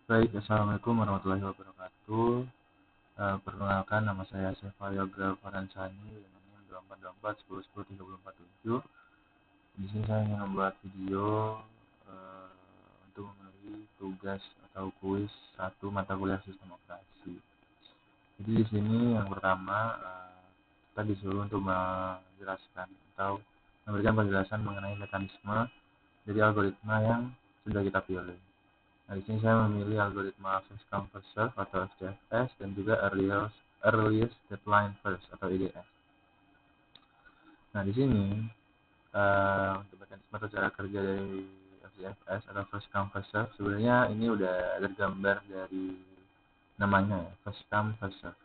Baik, Assalamualaikum warahmatullahi wabarakatuh. Perkenalkan, nama saya Seva Yoga Faransani dengan NIM 2424 10 10 347. Di sini saya ingin membuat video eh, untuk memenuhi tugas atau kuis satu mata kuliah sistem operasi. Jadi di sini yang pertama kita disuruh untuk menjelaskan atau memberikan penjelasan mengenai mekanisme dari algoritma yang sudah kita pilih. Nah, di sini saya memilih algoritma first come first serve atau FCFS dan juga earliest deadline first atau EDF. Nah, di sini untuk mekanisme atau cara kerja dari FCFS atau first come first serve sebenarnya ini udah tergambar dari namanya ya, first come first serve.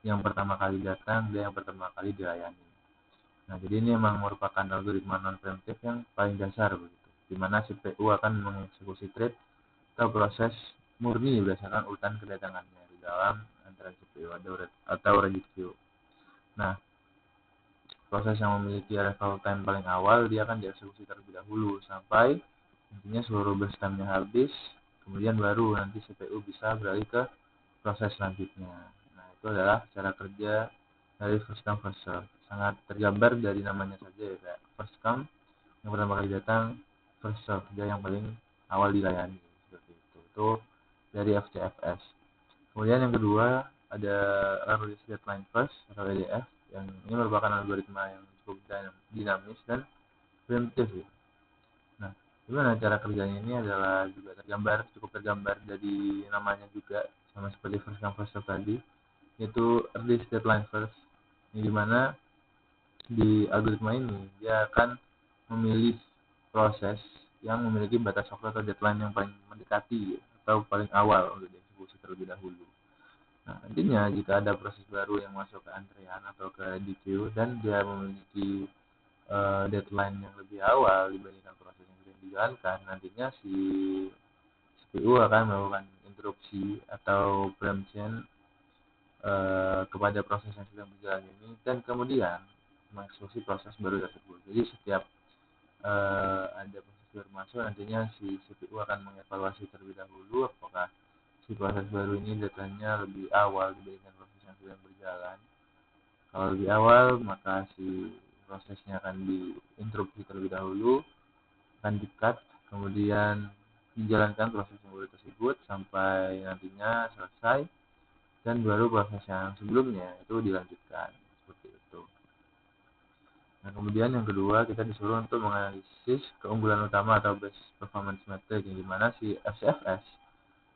Yang pertama kali datang dia yang pertama kali dilayani. Nah, jadi ini memang merupakan algoritma non preemptive yang paling dasar begitu, di mana CPU akan mengeksekusi thread atau proses murni berdasarkan urutan kedatangannya di dalam antara CPU atau ready queue. Nah, proses yang memiliki arrival time paling awal dia akan dieksekusi terlebih dahulu sampai intinya seluruh burst time-nya habis, kemudian baru nanti CPU bisa beralih ke proses selanjutnya. Nah, itu adalah cara kerja dari first come first serve. Sangat tergambar dari namanya saja ya, kayak first come yang pertama kali datang, first serve dia yang paling awal dilayani seperti itu. Itu dari FCFS. Kemudian yang kedua ada release deadline first atau EDF yang ini merupakan algoritma yang cukup dinamis dan preemptive. Ya. Nah, gimana cara kerjanya ini adalah juga cukup tergambar dari namanya juga sama seperti first come first serve tadi, yaitu release deadline first. Ini dimana di algoritma ini dia akan memilih proses yang memiliki batas waktu atau deadline yang paling mendekati atau paling awal untuk dieksekusi terlebih dahulu. Nah, nantinya jika ada proses baru yang masuk ke antrean atau ke DQ dan dia memiliki deadline yang lebih awal dibandingkan proses yang sudah dijalankan, nantinya si CPU akan melakukan interupsi atau preemption kepada proses yang sedang berjalan ini dan kemudian mengeksekusi proses baru tersebut. Jadi setiap ada proses baru masuk, nantinya si CPU akan mengevaluasi terlebih dahulu apakah si proses baru ini datanya lebih awal dibandingkan proses yang sedang berjalan. Kalau lebih awal, maka si prosesnya akan diinterupsi terlebih dahulu, akan di-cut, kemudian dijalankan proses yang baru tersebut sampai nantinya selesai dan baru proses yang sebelumnya itu dilanjutkan seperti itu. Nah, kemudian yang kedua kita disuruh untuk menganalisis keunggulan utama atau best performance metric yang dimana si FCFS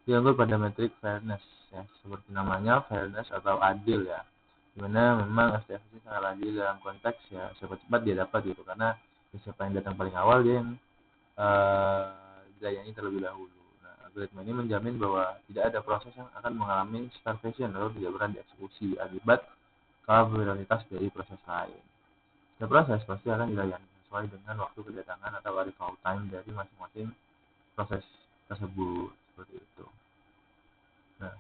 diunggul pada metrik fairness ya, seperti namanya fairness atau adil ya, dimana memang FCFS ini sangat adil dalam konteks ya cepat-cepat dia dapat gitu, karena siapa yang datang paling awal dia yang dilayani terlebih dahulu. Nah, algoritma ini menjamin bahwa tidak ada proses yang akan mengalami starvation atau tidak berat dieksekusi akibat kalah prioritas dari proses lain. Setiap proses pasti akan dilayani sesuai dengan waktu kedatangan atau arrival time dari masing-masing proses tersebut seperti itu. Nah,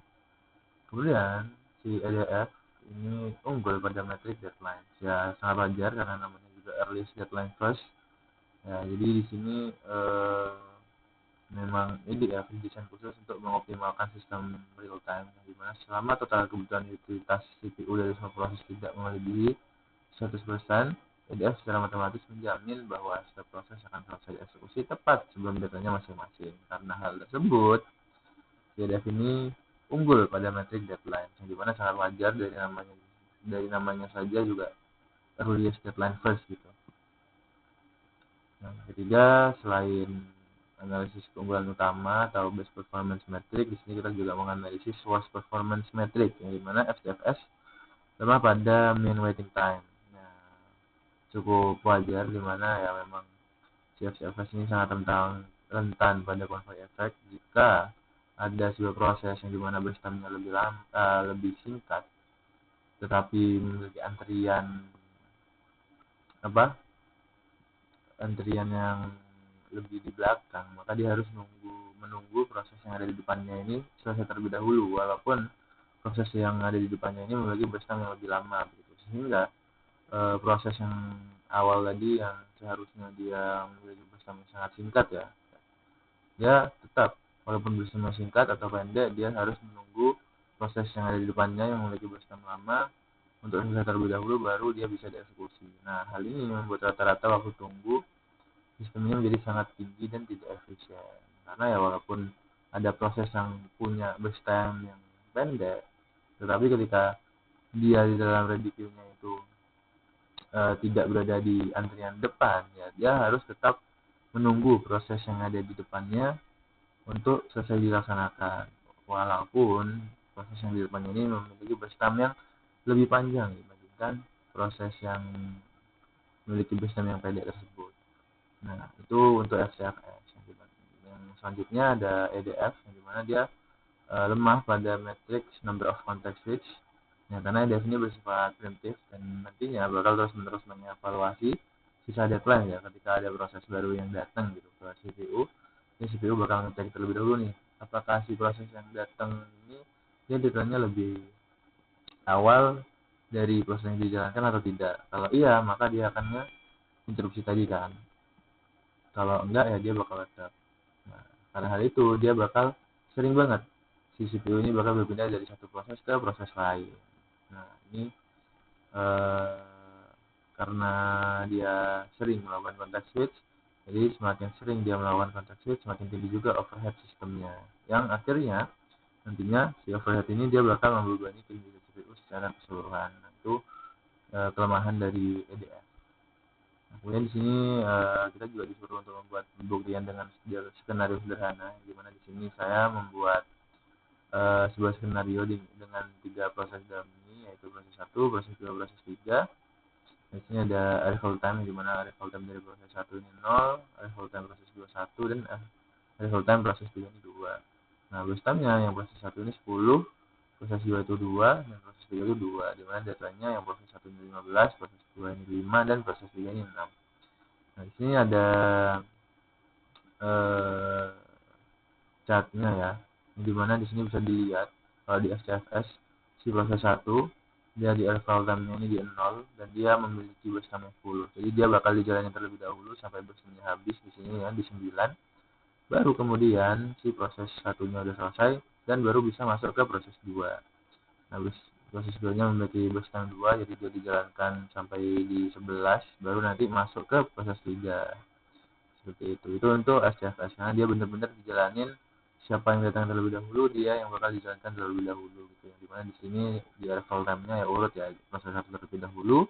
kemudian si EDF ini unggul pada metrik deadline. Ya sangat wajar karena namanya juga earliest deadline first. Ya, jadi di sini memang EDF didesain khusus untuk mengoptimalkan sistem real time, di mana selama total kebutuhan utilitas CPU dari semua proses tidak melebihi 100%, EDF secara matematis menjamin bahwa setiap proses akan selesai dieksekusi tepat sebelum datanya masing-masing. Karena hal tersebut, EDF ini unggul pada metrik deadline, yang dimana sangat wajar dari namanya saja juga earliest deadline first gitu. Yang ketiga, selain analisis keunggulan utama atau best performance metric, di sini kita juga menganalisis worst performance metric, yang dimana FCFS lemah pada mean waiting time. Nah, cukup wajar dimana ya memang FCFS ini sangat rentan pada konvoy efek jika ada sebuah proses yang dimana burst time-nya lebih singkat, tetapi memiliki antrian yang lebih di belakang, maka dia harus menunggu proses yang ada di depannya ini selesai terlebih dahulu, walaupun proses yang ada di depannya ini memiliki burst time yang lebih lama begitu. Sehingga proses yang awal tadi yang seharusnya dia memiliki burst time yang sangat singkat ya, dia tetap walaupun burstnya singkat atau pendek, dia harus menunggu proses yang ada di depannya yang memiliki burst time lama untuk selesai terlebih dahulu, baru dia bisa dieksekusi. Nah, hal ini membuat rata-rata waktu tunggu sistemnya menjadi sangat tinggi dan tidak efisien. Karena ya walaupun ada proses yang punya burst time yang pendek, tetapi ketika dia di dalam ready queue-nya itu tidak berada di antrian depan, ya dia harus tetap menunggu proses yang ada di depannya untuk selesai dilaksanakan. Walaupun proses yang di depannya ini memiliki burst time yang lebih panjang dibandingkan proses yang memiliki burst time yang pendek tersebut. Nah, itu untuk FCFS. Yang selanjutnya ada EDF, yang dimana dia lemah pada matrix number of context switch. Ya, karena EDF ini bersifat primitif dan nantinya bakal terus-menerus mengevaluasi sisa deadline ya ketika ada proses baru yang datang gitu ke CPU. Ini CPU bakal ngecek terlebih dahulu nih, apakah si proses yang datang ini dia deadline-nya lebih awal dari proses yang dijalankan atau tidak. Kalau iya, maka dia akan interupsi tadi kan. Kalau enggak ya dia bakal tetap. Nah, karena hal itu dia bakal sering banget si CPU ini bakal berpindah dari satu proses ke proses lain. Nah, ini karena dia sering melakukan context switch, jadi semakin sering dia melakukan context switch, semakin tinggi juga overhead sistemnya. Yang akhirnya nantinya si overhead ini dia bakal membebani kinerja CPU secara keseluruhan. Nah, itu kelemahan dari EDF. Nah, kemudian di sini kita juga disuruh untuk membuat pembuktian dengan skenario sederhana, di mana di sini saya membuat sebuah skenario dengan 3 proses dummy, yaitu proses 1, proses 2, proses 3. Di sini ada arrival time, di mana arrival time dari proses 1 ini 0, arrival time proses 2 1, dan arrival time proses 3 ini 2. Nah, burst time-nya yang proses 1 ini 10, proses 2 itu 2, dan proses 3 itu 2, di mana deadline-nya yang proses 1 ini 15, proses 2 ini 5, dan proses 3 ini 6. Nah, di sini ada chartnya ya, dimana di sini bisa dilihat kalau di SCFS si proses 1 dia di arrival time-nya ini di 0 dan dia memiliki burst time 10. Jadi dia bakal dijalani terlebih dahulu sampai burst-nya habis di sini ya di 9. Baru kemudian si proses satunya udah selesai dan baru bisa masuk ke proses 2. Nah, proses 2-nya memiliki burst time 2, jadi dia dijalankan sampai di 11, baru nanti masuk ke proses 3. Seperti itu. Itu untuk SCFS, karena dia benar-benar dijalanin siapa yang datang terlebih dahulu, dia yang bakal dijalankan terlebih dahulu gitu. Yang dimana di sini di arrival time-nya ya urut ya, proses 1 terlebih dahulu,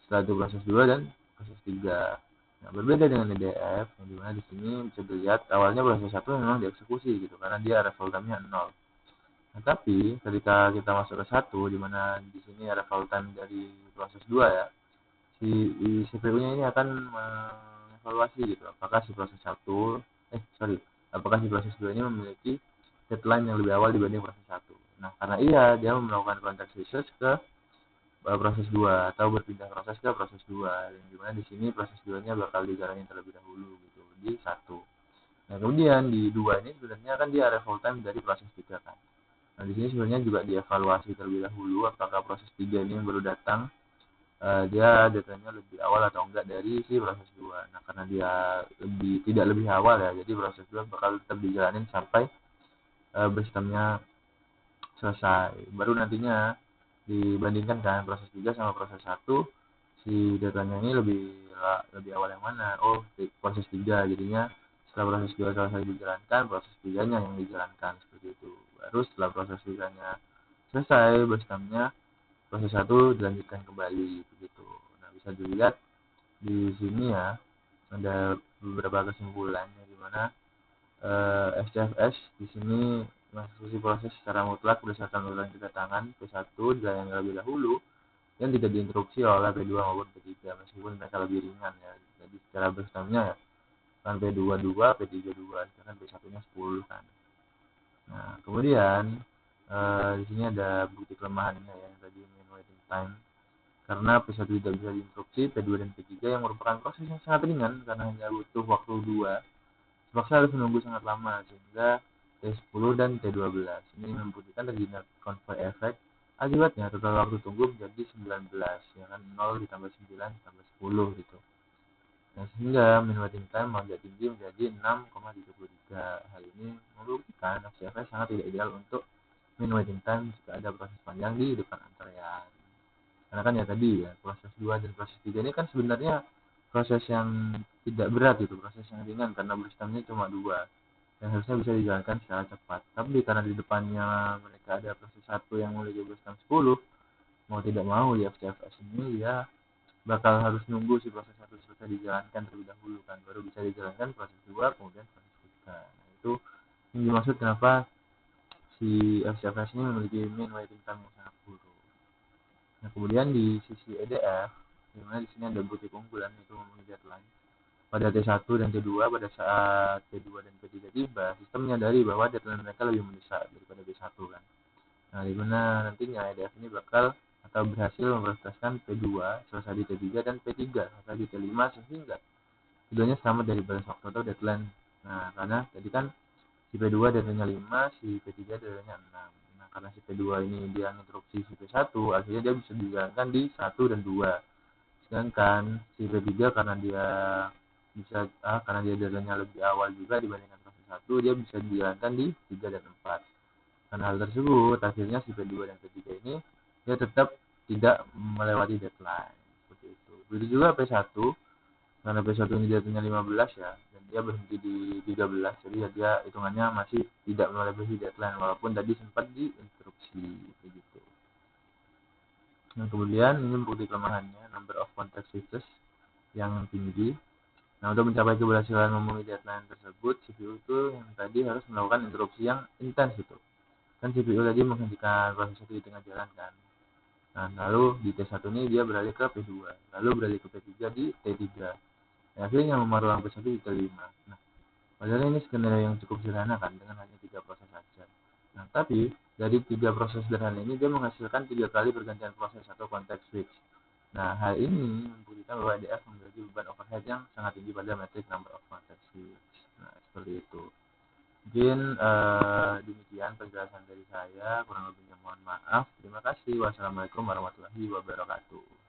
setelah itu proses 2 dan proses 3. Nah, berbeda dengan EDF, yang dimana di sini bisa dilihat awalnya proses 1 memang dieksekusi gitu, karena dia arrival time-nya 0. Nah, tapi ketika kita masuk ke 1, dimana di sini arrival time dari proses 2 ya, si CPU-nya ini akan mengevaluasi gitu, apakah si proses 1 apakah si proses 2 ini memiliki deadline yang lebih awal dibanding proses 1. Nah, karena iya dia melakukan context switch ke proses 2 atau berpindah proses ke proses 2, yang dimana di sini proses 2-nya bakal dijalani terlebih dahulu gitu di 1. Nah, kemudian di 2 ini sebenarnya kan dia arrival time dari proses 3 kan. Nah, di sini sebenarnya juga dievaluasi terlebih dahulu apakah proses 3 ini yang baru datang dia datanya lebih awal atau enggak dari si proses 2. Nah, karena dia tidak lebih awal ya, jadi proses 2 bakal tetap dijalanin sampai sistemnya selesai. Baru nantinya dibandingkan kan proses 3 sama proses 1, si datanya ini lebih awal yang mana? Oh, proses 3. Jadinya setelah proses 2 selesai dijalankan, proses 3-nya yang dijalankan seperti itu. Baru setelah proses 3-nya selesai, sistemnya proses 1 dilanjutkan kembali begitu. Nah, bisa dilihat di sini ya ada beberapa kesimpulan di mana SCFS di sini mengeksekusi proses secara mutlak berdasarkan urutan kedatangan P1 dilayani terlebih dahulu dan tidak diinterupsi oleh P2 maupun P3 meskipun mereka lebih ringan ya. Jadi secara berstamnya ya kan P2 2, P3 2, sedangkan P1-nya 10 kan. Nah, kemudian di sini ada bukti kelemahannya ya, yang tadi waiting time. Karena P1 tidak bisa diinstruksi, P2 dan P3 yang merupakan proses yang sangat ringan karena hanya butuh waktu 2, terpaksa harus menunggu sangat lama sehingga T10 dan T12 ini membuktikan terjadinya konvoy efek. Akibatnya total waktu tunggu menjadi 19, ya kan 0 ditambah 9 ditambah 10 gitu. Nah, sehingga mean waiting time melonjak tinggi menjadi 6,33. Hal ini membuktikan FCFS sangat tidak ideal untuk mean waiting time jika ada proses panjang di depan antrean. Karena kan ya tadi ya, proses 2 dan proses 3 ini kan sebenarnya proses yang tidak berat itu, proses yang ringan karena berstamnya cuma 2 yang harusnya bisa dijalankan secara cepat. Tapi karena di depannya mereka ada proses 1 yang memiliki berstam 10, mau tidak mau ya FCFS ini ya bakal harus nunggu si proses 1 selesai dijalankan terlebih dahulu kan, baru bisa dijalankan proses 2 kemudian proses 3. Nah, itu yang dimaksud kenapa si FCFS ini memiliki mean waiting time yang sangat buruk. Nah, kemudian di sisi EDF, di mana di sini ada bukti keunggulan itu memenuhi deadline. Pada T1 dan T2, pada saat T2 dan T3 tiba, sistem menyadari bahwa deadline mereka lebih mendesak daripada B1 kan. Nah, di mana nantinya EDF ini bakal atau berhasil memprioritaskan P2 selesai di T3 dan P3 selesai di T5 sehingga keduanya sama dari batas waktu atau deadline. Nah, karena tadi kan si P2 deadline-nya 5, si P3 deadline-nya 6. Nah, karena si P2 ini dia interupsi si P1, akhirnya dia bisa dijalankan di 1 dan 2. Sedangkan si P3 karena dia deadline-nya lebih awal juga dibandingkan proses 1, dia bisa dijalankan di 3 dan 4. Karena hal tersebut, akhirnya si P2 dan P3 ini dia tetap tidak melewati deadline. Seperti itu. Begitu juga P1, karena P1 ini jatuhnya 15 ya, dan dia berhenti di 13, jadi ya dia hitungannya masih tidak melebihi deadline, walaupun tadi sempat diinterupsi, begitu. Nah, kemudian ini bukti kelemahannya, number of contact switches yang tinggi. Nah, untuk mencapai keberhasilan memenuhi deadline tersebut, CPU itu yang tadi harus melakukan interupsi yang intens itu. Kan CPU tadi menghentikan proses itu di tengah jalan kan. Nah, lalu di T1 ini dia beralih ke P2, lalu beralih ke P3 di T3. Akhirnya memarul sampai 1 juta 5. Nah, padahal ini skenario yang cukup sederhana kan, dengan hanya 3 proses saja. Nah, tapi dari 3 proses sederhana ini dia menghasilkan 3 kali pergantian proses atau context switch. Nah, hal ini membuktikan bahwa EDF memiliki beban overhead yang sangat tinggi pada metrik number of context switch. Nah, seperti itu. Mungkin demikian penjelasan dari saya, kurang lebihnya mohon maaf. Terima kasih. Wassalamualaikum warahmatullahi wabarakatuh.